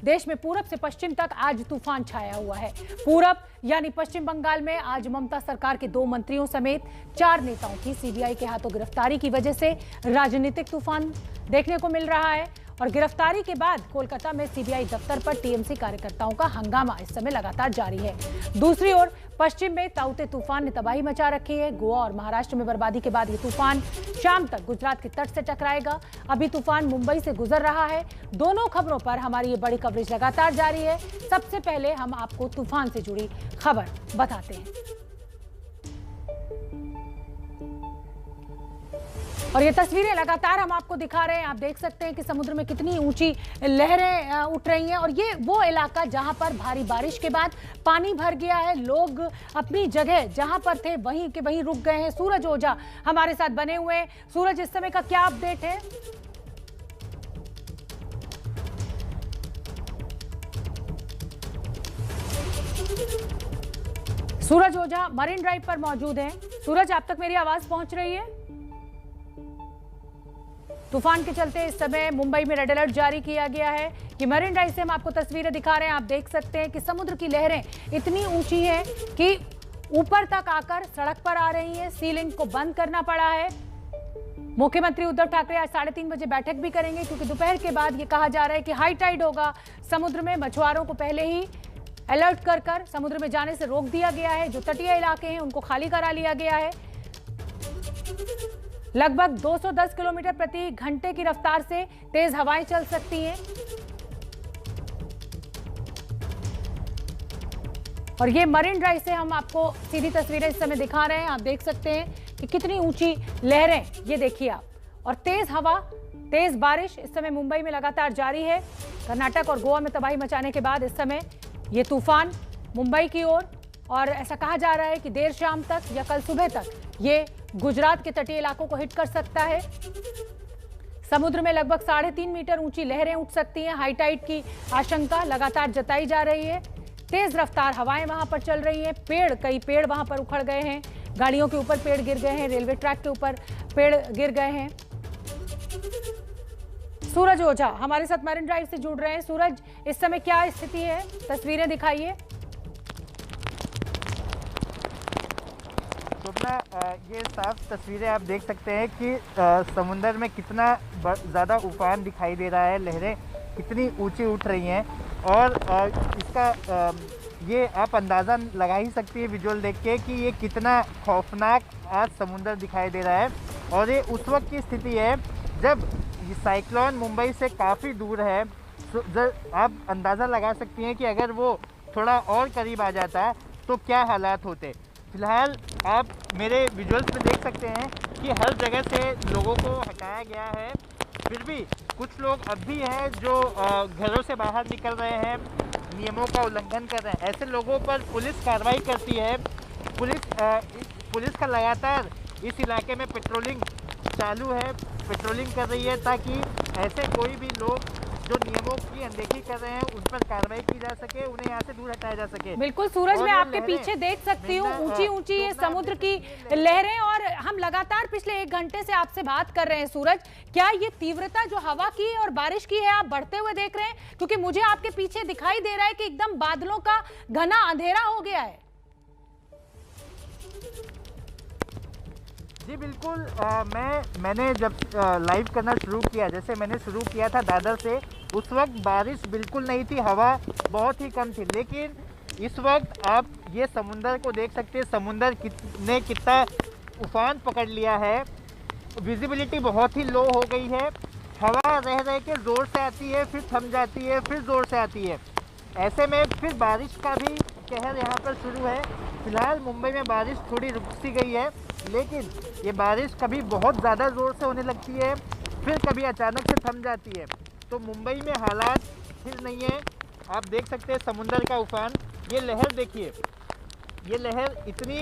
देश में पूरब से पश्चिम तक आज तूफान छाया हुआ है। पूरब यानी पश्चिम बंगाल में आज ममता सरकार के 2 मंत्रियों समेत 4 नेताओं की सीबीआई के हाथों गिरफ्तारी की वजह से राजनीतिक तूफान देखने को मिल रहा है। और गिरफ्तारी के बाद कोलकाता में सीबीआई दफ्तर पर टीएमसी कार्यकर्ताओं का हंगामा इस समय लगातार जारी है। दूसरी ओर पश्चिम में ताउते तूफान ने तबाही मचा रखी है। गोवा और महाराष्ट्र में बर्बादी के बाद ये तूफान शाम तक गुजरात के तट से टकराएगा। अभी तूफान मुंबई से गुजर रहा है। दोनों खबरों पर हमारी ये बड़ी कवरेज लगातार जारी है। सबसे पहले हम आपको तूफान से जुड़ी खबर बताते हैं। और ये तस्वीरें लगातार हम आपको दिखा रहे हैं। आप देख सकते हैं कि समुद्र में कितनी ऊंची लहरें उठ रही हैं। और ये वो इलाका जहां पर भारी बारिश के बाद पानी भर गया है। लोग अपनी जगह जहां पर थे वहीं के वहीं रुक गए हैं। सूरज ओझा हमारे साथ बने हुए हैं। सूरज, इस समय का क्या अपडेट है? सूरज ओझा मरीन ड्राइव पर मौजूद हैं। सूरज, आप तक मेरी आवाज पहुंच रही है? तूफान के चलते इस समय मुंबई में रेड अलर्ट जारी किया गया है कि मरीन ड्राइव से हम आपको तस्वीरें दिखा रहे हैं। आप देख सकते हैं कि समुद्र की लहरें इतनी ऊंची हैं कि ऊपर तक आकर सड़क पर आ रही हैं। सीलिंग को बंद करना पड़ा है। मुख्यमंत्री उद्धव ठाकरे आज 3:30 बजे बैठक भी करेंगे, क्योंकि दोपहर के बाद ये कहा जा रहा है कि हाई टाइड होगा। समुद्र में मछुआरों को पहले ही अलर्ट कर समुद्र में जाने से रोक दिया गया है। जो तटीय इलाके हैं उनको खाली करा लिया गया है। लगभग 210 किलोमीटर प्रति घंटे की रफ्तार से तेज हवाएं चल सकती हैं। और ये मरीन ड्राइव से हम आपको सीधी तस्वीरें इस समय दिखा रहे हैं। आप देख सकते हैं कि कितनी ऊंची लहरें, ये देखिए आप। और तेज हवा, तेज बारिश इस समय मुंबई में लगातार जारी है। कर्नाटक और गोवा में तबाही मचाने के बाद इस समय ये तूफान मुंबई की ओर, और ऐसा कहा जा रहा है कि देर शाम तक या कल सुबह तक ये गुजरात के तटीय इलाकों को हिट कर सकता है। समुद्र में लगभग 3.5 मीटर ऊंची लहरें उठ सकती हैं। हाई टाइड की आशंका लगातार जताई जा रही है। तेज रफ्तार हवाएं वहां पर चल रही हैं। कई पेड़ वहां पर उखड़ गए हैं। गाड़ियों के ऊपर पेड़ गिर गए हैं। रेलवे ट्रैक के ऊपर पेड़ गिर गए हैं। सूरज ओझा हमारे साथ मरीन ड्राइव से जुड़ रहे हैं। सूरज, इस समय क्या स्थिति है? तस्वीरें दिखाइए। ये साफ तस्वीरें आप देख सकते हैं कि समुंदर में कितना ज़्यादा उफान दिखाई दे रहा है। लहरें कितनी ऊंची उठ रही हैं। और इसका ये आप अंदाज़ा लगा ही सकती है विजुअल देख के कि ये कितना खौफनाक आज समुंदर दिखाई दे रहा है। और ये उस वक्त की स्थिति है जब ये साइक्लोन मुंबई से काफ़ी दूर है। आप अंदाज़ा लगा सकती हैं कि अगर वो थोड़ा और करीब आ जाता तो क्या हालात होते। फिलहाल आप मेरे विजुअल्स में देख सकते हैं कि हर जगह से लोगों को हटाया गया है। फिर भी कुछ लोग अब भी हैं जो घरों से बाहर निकल रहे हैं, नियमों का उल्लंघन कर रहे हैं। ऐसे लोगों पर पुलिस कार्रवाई करती है। पुलिस का लगातार इस इलाके में पेट्रोलिंग चालू है, पेट्रोलिंग कर रही है, ताकि ऐसे कोई भी लोग जो नियमों की अनदेखी कर रहे हैं उन पर कार्रवाई की जा सके, उन्हें यहाँ से दूर हटाया जा सके। बिल्कुल सूरज, मैं आपके पीछे देख सकती हूँ ऊंची ऊंची ये समुद्र की लहरें। और हम लगातार पिछले 1 घंटे से आपसे बात कर रहे हैं। सूरज, क्या ये तीव्रता जो हवा की और बारिश की है आप बढ़ते हुए देख रहे हैं? क्योंकि मुझे आपके पीछे दिखाई दे रहा है कि एकदम बादलों का घना अंधेरा हो गया है। जी बिल्कुल। मैंने जब लाइव करना शुरू किया, जैसे मैंने शुरू किया था दादर से, उस वक्त बारिश बिल्कुल नहीं थी, हवा बहुत ही कम थी। लेकिन इस वक्त आप ये समुंदर को देख सकते हैं। समुंदर ने कितना उफान पकड़ लिया है। विजिबिलिटी बहुत ही लो हो गई है। हवा रह के ज़ोर से आती है, फिर थम जाती है, फिर ज़ोर से आती है। ऐसे में फिर बारिश का भी कहर यहाँ पर शुरू है। फिलहाल मुंबई में बारिश थोड़ी रुक सी गई है, लेकिन ये बारिश कभी बहुत ज़्यादा ज़ोर से होने लगती है, फिर कभी अचानक से थम जाती है। तो मुंबई में हालात स्थिर नहीं है। आप देख सकते हैं समुंदर का उफान। ये लहर देखिए, ये लहर इतनी,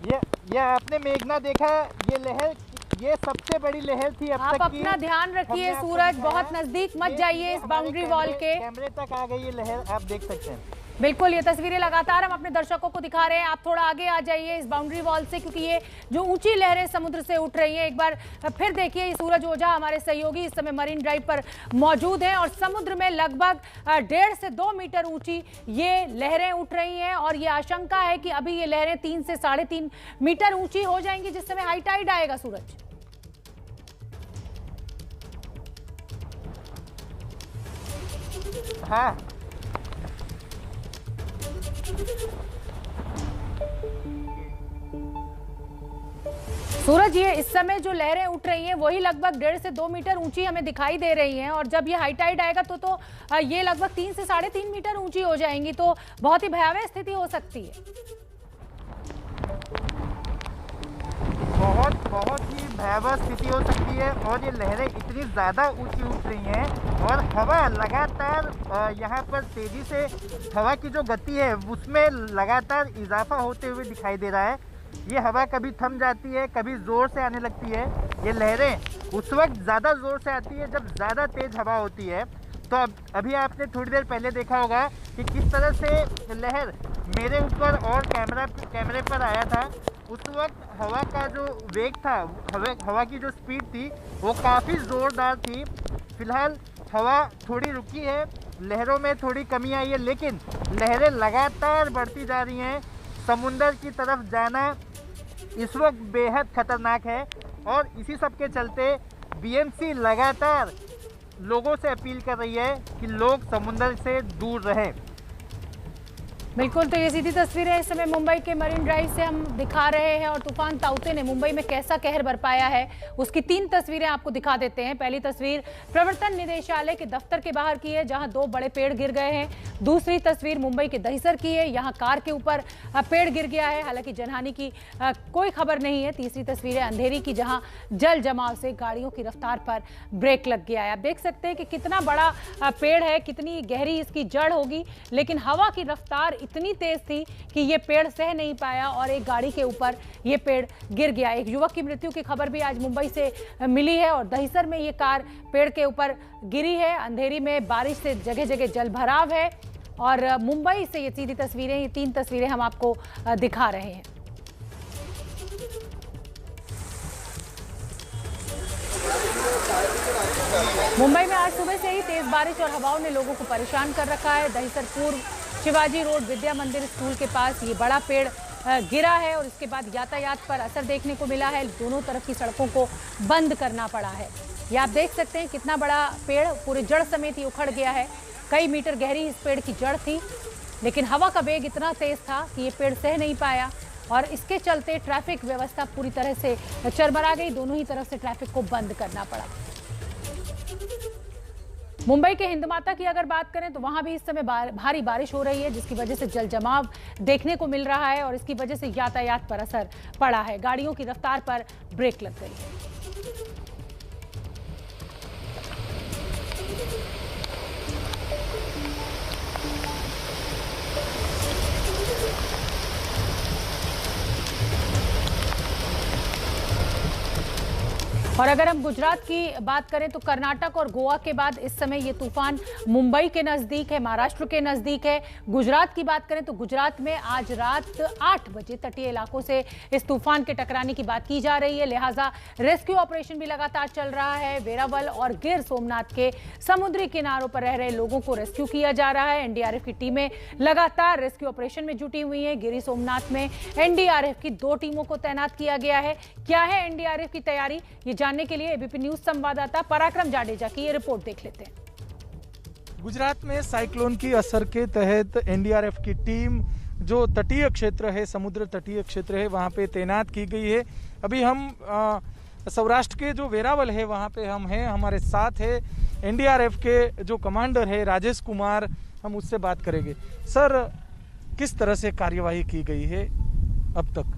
ये आपने मेघना देखा, ये लहर, ये सबसे बड़ी लहर थी अब तक की। आप अपना ध्यान रखिए सूरज, बहुत नजदीक मत जाइए इस बाउंड्री वॉल के। कैमरे तक आ गई ये लहर, आप देख सकते हैं। बिल्कुल, ये तस्वीरें लगातार हम अपने दर्शकों को दिखा रहे हैं। आप थोड़ा आगे आ जाइए इस बाउंड्री वॉल से, क्योंकि ये जो ऊंची लहरें समुद्र से उठ रही हैं। एक बार फिर देखिए, ये सूरज ओझा हमारे सहयोगी इस समय मरीन ड्राइव पर मौजूद हैं और समुद्र में लगभग 1.5 से 2 मीटर ऊंची ये लहरें उठ रही हैं और ये आशंका है कि अभी ये लहरें 3 से 3.5 मीटर ऊंची हो जाएंगी जिस समय हाई टाइड आएगा। सूरज, हाँ, सूरज, ये इस समय जो लहरें उठ रही हैं वही लगभग 1.5 से 2 मीटर ऊंची हमें दिखाई दे रही हैं और जब ये हाई टाइड आएगा तो ये लगभग 3 से 3.5 मीटर ऊंची हो जाएंगी, तो बहुत ही भयावह स्थिति हो सकती है। बहुत ही भयावह स्थिति हो सकती है और ये लहरें इतनी ज़्यादा ऊंची उठ रही हैं और हवा लगातार यहाँ पर तेज़ी से, हवा की जो गति है उसमें लगातार इजाफा होते हुए दिखाई दे रहा है। ये हवा कभी थम जाती है, कभी ज़ोर से आने लगती है। ये लहरें उस वक्त ज़्यादा ज़ोर से आती है जब ज़्यादा तेज़ हवा होती है। तो अभी आपने थोड़ी देर पहले देखा होगा कि किस तरह से लहर मेरे ऊपर और कैमरे पर आया था। उस वक्त हवा का जो वेग था, हवा की जो स्पीड थी वो काफ़ी ज़ोरदार थी। फिलहाल हवा थोड़ी रुकी है, लहरों में थोड़ी कमी आई है, लेकिन लहरें लगातार बढ़ती जा रही हैं। समुंदर की तरफ जाना इस वक्त बेहद खतरनाक है और इसी सब के चलते बीएमसी लगातार लोगों से अपील कर रही है कि लोग समुंदर से दूर रहें। बिल्कुल, तो ये सीधी तस्वीरें इस समय मुंबई के मरीन ड्राइव से हम दिखा रहे हैं और तूफान ताउते ने मुंबई में कैसा कहर बरपाया है उसकी 3 तस्वीरें आपको दिखा देते हैं। पहली तस्वीर प्रवर्तन निदेशालय के दफ्तर के बाहर की है जहां 2 बड़े पेड़ गिर गए हैं। दूसरी तस्वीर मुंबई के दहिसर की है, यहाँ कार के ऊपर पेड़ गिर गया है, हालांकि जनहानि की कोई खबर नहीं है। तीसरी तस्वीर है अंधेरी की, जहाँ जल जमाव से गाड़ियों की रफ्तार पर ब्रेक लग गया है। आप देख सकते हैं कि कितना बड़ा पेड़ है, कितनी गहरी इसकी जड़ होगी, लेकिन हवा की रफ्तार इतनी तेज थी कि ये पेड़ सह नहीं पाया और एक गाड़ी के ऊपर ये पेड़ गिर गया। एक युवक की मृत्यु की खबर भी आज मुंबई से मिली है और दहिसर में ये कार पेड़ के ऊपर गिरी है। अंधेरी में बारिश से जगह जगह जलभराव है और मुंबई से ये सीधी तस्वीरें, ये 3 तस्वीरें हम आपको दिखा रहे हैं। मुंबई में आज सुबह से ही तेज बारिश और हवाओं ने लोगों को परेशान कर रखा है। दहिसर पूर्व शिवाजी रोड विद्या मंदिर स्कूल के पास ये बड़ा पेड़ गिरा है और इसके बाद यातायात पर असर देखने को मिला है। दोनों तरफ की सड़कों को बंद करना पड़ा है। ये आप देख सकते हैं कितना बड़ा पेड़ पूरे जड़ समेत ही उखड़ गया है। कई मीटर गहरी इस पेड़ की जड़ थी, लेकिन हवा का वेग इतना तेज था कि ये पेड़ सह नहीं पाया और इसके चलते ट्रैफिक व्यवस्था पूरी तरह से चरमरा गई। दोनों ही तरफ से ट्रैफिक को बंद करना पड़ा। मुंबई के हिंदमाता की अगर बात करें तो वहां भी इस समय भारी बारिश हो रही है, जिसकी वजह से जल जमाव देखने को मिल रहा है और इसकी वजह से यातायात पर असर पड़ा है। गाड़ियों की रफ्तार पर ब्रेक लग गई है। और अगर हम गुजरात की बात करें तो कर्नाटक और गोवा के बाद इस समय ये तूफान मुंबई के नजदीक है, महाराष्ट्र के नजदीक है। गुजरात की बात करें तो गुजरात में आज रात 8 बजे तटीय इलाकों से इस तूफान के टकराने की बात की जा रही है, लिहाजा रेस्क्यू ऑपरेशन भी लगातार चल रहा है। वेरावल और गिर सोमनाथ के समुद्री किनारों पर रह रहे लोगों को रेस्क्यू किया जा रहा है। एनडीआरएफ की टीमें लगातार रेस्क्यू ऑपरेशन में जुटी हुई हैं। गिर सोमनाथ में एनडीआरएफ की 2 टीमों को तैनात किया गया है। क्या है एनडीआरएफ की तैयारी, ये जानने के लिए एबीपी न्यूज संवाददाता पराक्रम जाडेजा की ये रिपोर्ट देख लेते हैं। गुजरात में साइक्लोन की असर के तहत एनडीआरएफ की टीम जो तटीय क्षेत्र है, समुद्र तटीय क्षेत्र है, वहां पे तैनात की गई है। अभी हम सौराष्ट्र के जो वेरावल है वहां पे हम हैं। हमारे साथ है एनडीआरएफ के जो कमांडर है राजेश कुमार, हम उससे बात करेंगे। सर, किस तरह से कार्यवाही की गई है अब तक?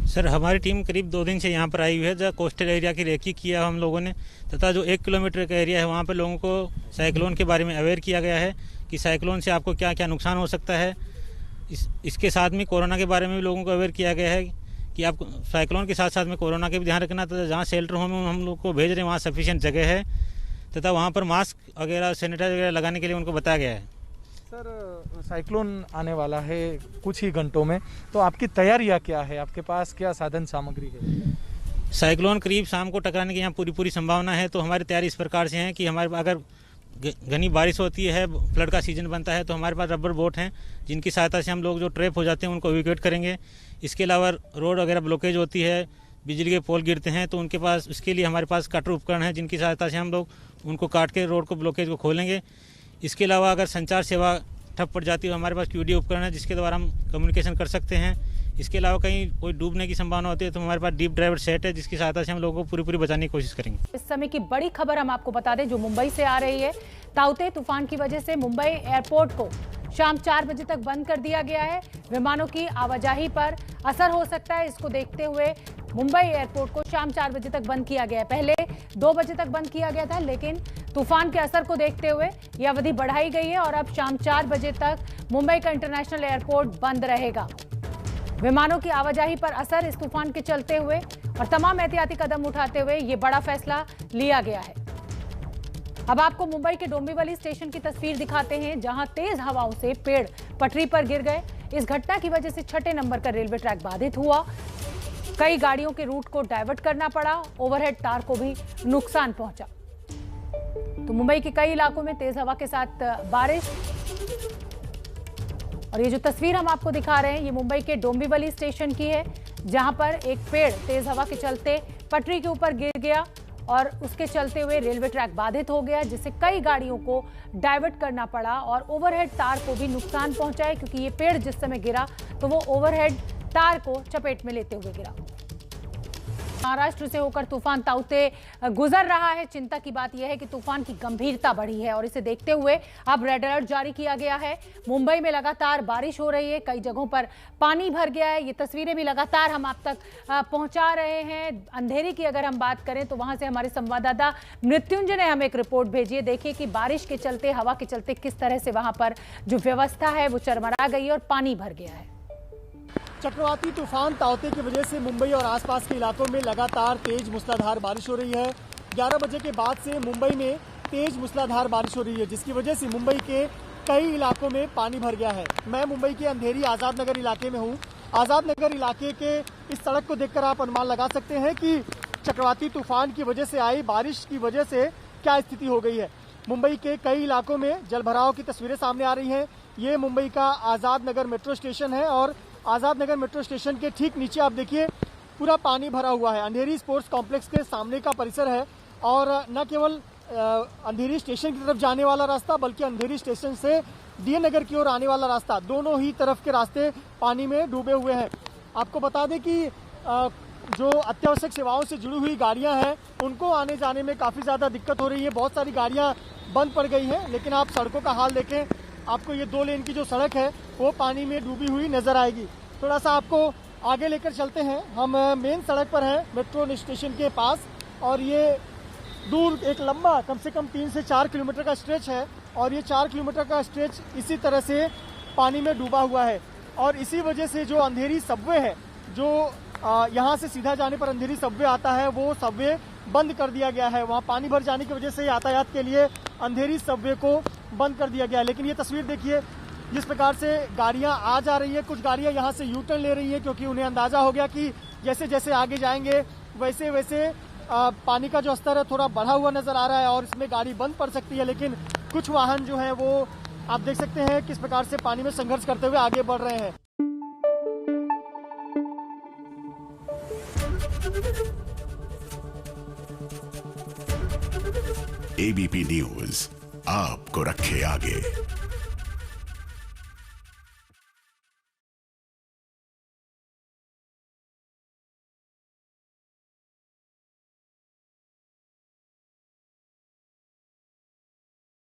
सर, हमारी टीम करीब 2 दिन से यहाँ पर आई हुई है। जहाँ कोस्टल एरिया की रेकी किया हम लोगों ने, तथा जो 1 किलोमीटर का एरिया है वहाँ पर लोगों को साइक्लोन के बारे में अवेयर किया गया है कि साइक्लोन से आपको क्या क्या नुकसान हो सकता है। इसके साथ में कोरोना के बारे में भी लोगों को अवेयर किया गया है कि आप साइक्लोन के साथ साथ में कोरोना के भी ध्यान रखना, तथा जहाँ शेल्टर होम में हम लोग को भेज रहे हैं वहाँ सफिशिएंट जगह है, तथा वहाँ पर मास्क वगैरह, सैनिटाइजर वगैरह लगाने के लिए उनको बताया गया है। सर साइक्लोन आने वाला है कुछ ही घंटों में, तो आपकी तैयारियां क्या है, आपके पास क्या साधन सामग्री है? साइक्लोन करीब शाम को टकराने की यहाँ पूरी संभावना है। तो हमारी तैयारी इस प्रकार से है कि हमारे अगर घनी बारिश होती है, फ्लड का सीजन बनता है, तो हमारे पास रबर बोट हैं जिनकी सहायता से हम लोग जो ट्रैप हो जाते हैं उनको इवैक्यूएट करेंगे। इसके अलावा रोड वगैरह ब्लॉकेज होती है, बिजली के पोल गिरते हैं, तो उनके पास उसके लिए हमारे पास कटर उपकरण है जिनकी सहायता से हम लोग उनको काट के रोड को ब्लॉकेज को खोलेंगे। इसके अलावा अगर संचार सेवा ठप पड़ जाती है तो हमारे पास QD उपकरण है जिसके द्वारा हम कम्युनिकेशन कर सकते हैं। इसके अलावा कहीं कोई डूबने की संभावना होती है तो हमारे पास डीप ड्राइवर सेट है जिसकी सहायता से हम लोगों को पूरी बचाने की कोशिश करेंगे। इस समय की बड़ी खबर हम आपको बता दें जो मुंबई से आ रही है। ताउते तूफान की वजह से मुंबई एयरपोर्ट को शाम 4 बजे तक बंद कर दिया गया है। विमानों की आवाजाही पर असर हो सकता है, इसको देखते हुए मुंबई एयरपोर्ट को शाम 4 बजे तक बंद किया गया है। पहले 2 बजे तक बंद किया गया था, लेकिन तूफान के असर को देखते हुए यह अवधि बढ़ाई गई है और अब शाम 4 बजे तक मुंबई का इंटरनेशनल एयरपोर्ट बंद रहेगा। विमानों की आवाजाही पर असर इस तूफान के चलते हुए और तमाम एहतियाती कदम उठाते हुए ये बड़ा फैसला लिया गया है। अब आपको मुंबई के डोंबिवली स्टेशन की तस्वीर दिखाते हैं जहां तेज हवाओं से पेड़ पटरी पर गिर गए। इस घटना की वजह से 6ठे नंबर का रेलवे ट्रैक बाधित हुआ। कई गाड़ियों के रूट को डाइवर्ट करना पड़ा, ओवरहेड तार को भी नुकसान पहुंचा। तो मुंबई के कई इलाकों में तेज हवा के साथ बारिश। और ये जो तस्वीर हम आपको दिखा रहे हैं ये मुंबई के डोंबिवली स्टेशन की है जहां पर एक पेड़ तेज हवा के चलते पटरी के ऊपर गिर गया और उसके चलते हुए रेलवे ट्रैक बाधित हो गया, जिससे कई गाड़ियों को डाइवर्ट करना पड़ा और ओवरहेड तार को भी नुकसान पहुंचा है क्योंकि ये पेड़ जिस समय गिरा तो वो ओवरहेड तार को चपेट में लेते हुए गिरा। महाराष्ट्र से होकर तूफान ताउते गुजर रहा है। चिंता की बात यह है कि तूफान की गंभीरता बढ़ी है और इसे देखते हुए अब रेड अलर्ट जारी किया गया है। मुंबई में लगातार बारिश हो रही है, कई जगहों पर पानी भर गया है। ये तस्वीरें भी लगातार हम आप तक पहुंचा रहे हैं। अंधेरी की अगर हम बात करें तो वहां से हमारे संवाददाता मृत्युंजय ने हमें एक रिपोर्ट भेजी है। देखिए कि बारिश के चलते, हवा के चलते किस तरह से वहां पर जो व्यवस्था है वो चरमरा गई है और पानी भर गया है। चक्रवाती तूफान ताउते की वजह से मुंबई और आसपास के इलाकों में लगातार तेज मूसलाधार बारिश हो रही है। 11 बजे के बाद से मुंबई में तेज मूसलाधार बारिश हो रही है जिसकी वजह से मुंबई के कई इलाकों में पानी भर गया है। मैं मुंबई के अंधेरी आज़ाद नगर इलाके में हूँ। आज़ाद नगर इलाके के इस सड़क को देखकर आप अनुमान लगा सकते हैं कि चक्रवाती तूफान की वजह से आई बारिश की वजह से क्या स्थिति हो गई है। मुंबई के कई इलाकों में जलभराव की तस्वीरें सामने आ रही हैं। ये मुंबई का आज़ाद नगर मेट्रो स्टेशन है और आज़ाद नगर मेट्रो स्टेशन के ठीक नीचे आप देखिए पूरा पानी भरा हुआ है। अंधेरी स्पोर्ट्स कॉम्प्लेक्स के सामने का परिसर है और न केवल अंधेरी स्टेशन की तरफ जाने वाला रास्ता बल्कि अंधेरी स्टेशन से डीएन नगर की ओर आने वाला रास्ता, दोनों ही तरफ के रास्ते पानी में डूबे हुए हैं। आपको बता दें कि जो अत्यावश्यक सेवाओं से जुड़ी हुई गाड़ियां हैं उनको आने जाने में काफ़ी ज़्यादा दिक्कत हो रही है। बहुत सारी गाड़ियां बंद पड़ गई हैं, लेकिन आप सड़कों का हाल देखें, आपको ये 2 लेन की जो सड़क है वो पानी में डूबी हुई नजर आएगी। थोड़ा सा आपको आगे लेकर चलते हैं। हम मेन सड़क पर हैं मेट्रो स्टेशन के पास और ये दूर एक लंबा कम से कम 3 से 4 किलोमीटर का स्ट्रेच है और ये 4 किलोमीटर का स्ट्रेच इसी तरह से पानी में डूबा हुआ है। और इसी वजह से जो अंधेरी सबवे है, जो यहाँ से सीधा जाने पर अंधेरी सबवे आता है, वो सबवे बंद कर दिया गया है। वहाँ पानी भर जाने की वजह से यातायात के लिए अंधेरी सबवे को बंद कर दिया गया है। लेकिन ये तस्वीर देखिए जिस प्रकार से गाड़ियां आ जा रही है। कुछ गाड़ियां यहां से यू टर्न ले रही है क्योंकि उन्हें अंदाजा हो गया कि जैसे जैसे आगे जाएंगे वैसे वैसे पानी का जो स्तर है थोड़ा बढ़ा हुआ नजर आ रहा है और इसमें गाड़ी बंद पड़ सकती है। लेकिन कुछ वाहन जो है वो आप देख सकते हैं किस प्रकार से पानी में संघर्ष करते हुए आगे बढ़ रहे हैं। ABP न्यूज आपको रखे आगे।